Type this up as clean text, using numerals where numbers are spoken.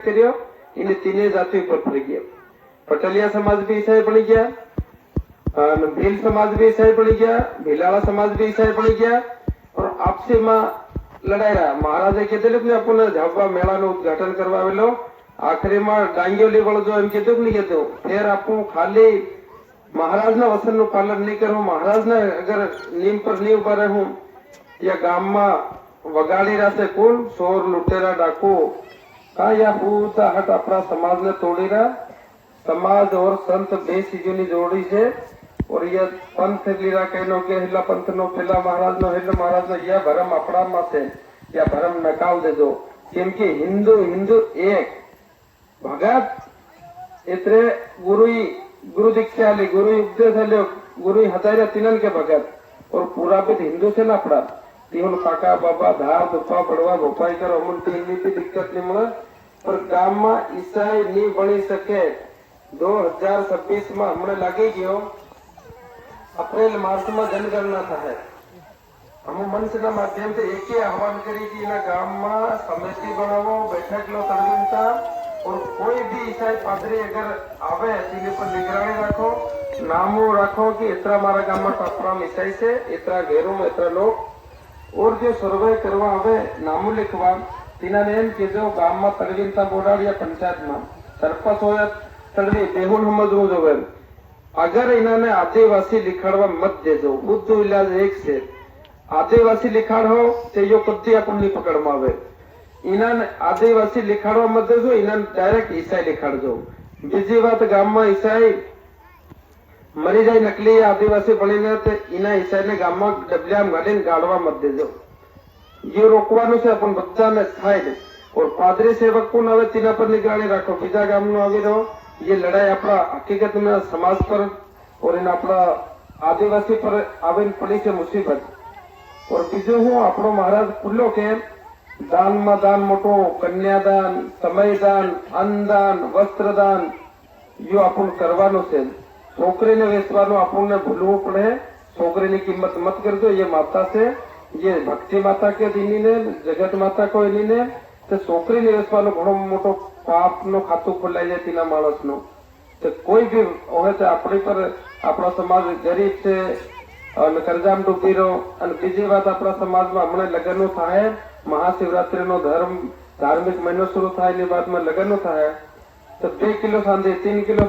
કર્યો એને तीन जाति पर पड़ गया। पटलिया समाज भी ईसाई बन गया, भील समाज भी ईसाई बन गया, भीलाड़ा समाज भी ईसाई बन गया और आपसी में लड़ाई रहा। महाराजे कीधेलू कि आपने झाबा मेला नु उद्घाटन करवा वेलो आखिरी में डांगियोली वालों जो एम कीधु कि नहीं कीधु फिर आपू खाली महाराज ना वचन नु पालन नहीं करूं, महाराज ने अगर नीम पर नहीं उभा रहूं या गाम में वगाड़ी रहा कोण चोर लुटेरा डाकू का या पूता हट अपना समाज ने तोड़ी रहा। समाज और संत बे चीजों की जोड़ी है और यह पंथ लीरा कहनो के हिला पंथ नो पेला महाराज नो हिला महाराज नो यह भरम अपना माथे या भरम नकाल दे दो क्योंकि हिंदू हिंदू एक भगत इतरे गुरु दीक्षा ली गुरु उपदेश लो गुरु हजारिया तीनन के भगत और पूरा भी हिंदू से ना पड़ा तीन काका बाबा धार दुपा बड़वा भोपाई कर अमूल तीन भी दिक्कत नहीं मिले पर गाम में ईसाई नहीं बनी सके। 2026 में हमने लगी गयो अप्रैल मार्च में जनगणना था है हम मंच ना माध्यम से एक ही आह्वान करी कि ना गाम में समिति बनावो बैठक लो तड़वीनता और कोई भी ईसाई पादरी अगर आवे तीन पर निगरानी रखो नामो रखो कि इतना हमारा गाम में टापरा ईसाई से इतना घेरों में इतना लोग और जो सर्वे करवा आवे नामो लिखवा तीना ने एम कीधो गाम में तड़वीनता बोर्ड या पंचायत में सरपंच हो तड़वी बेहुल समझवू जोवे अगर इन्होंने आदिवासी लिखाड़वा मत देजो बुद्ध इलाज एक से आदिवासी लिखाड़ हो तो यो कद्दी अपन नहीं पकड़ मावे इन्होंने आदिवासी लिखाड़वा मत देजो इन्होंने डायरेक्ट ईसाई लिखाड़ दो। बीजी बात गाम में ईसाई मरी जाए नकली आदिवासी बनी ने तो इना ईसाई ने गाम में डबलिया गाड़ी गाड़वा मत देजो ये रोकवानु से अपन बच्चा ने थाय और पादरी सेवक को नवे तीना पर निगरानी रखो बीजा गाम नो आवी रहो ये लड़ाई अपना हकीकत में समाज पर और इन अपना आदिवासी पर आवेन पड़ी से मुसीबत और बीजो हूँ अपनो महाराज खुल्लो के दान में दान मोटो कन्यादान समयदान अन्नदान वस्त्रदान यो अपन करवानो से छोकरी ने वेचवानो अपन ने भूलवू पड़े छोकरी की कीमत मत कर दो ये माता से ये भक्ति माता के दीनी ने जगत माता को इनी ने तो छोकरी ने वेचवानो घणो मोटो पाप नो खातु खोलाई जाए तीना माणस नो तो कोई भी होए तो अपनी पर अपना समाज गरीब से कर्जाम डूबी रहो और बीजी बात अपना समाज में हमने लगन थाय महाशिवरात्रि नो धार्मिक महीनो शुरू थाय बात में लगन थाय तो 2 किलो सांधे 3 किलो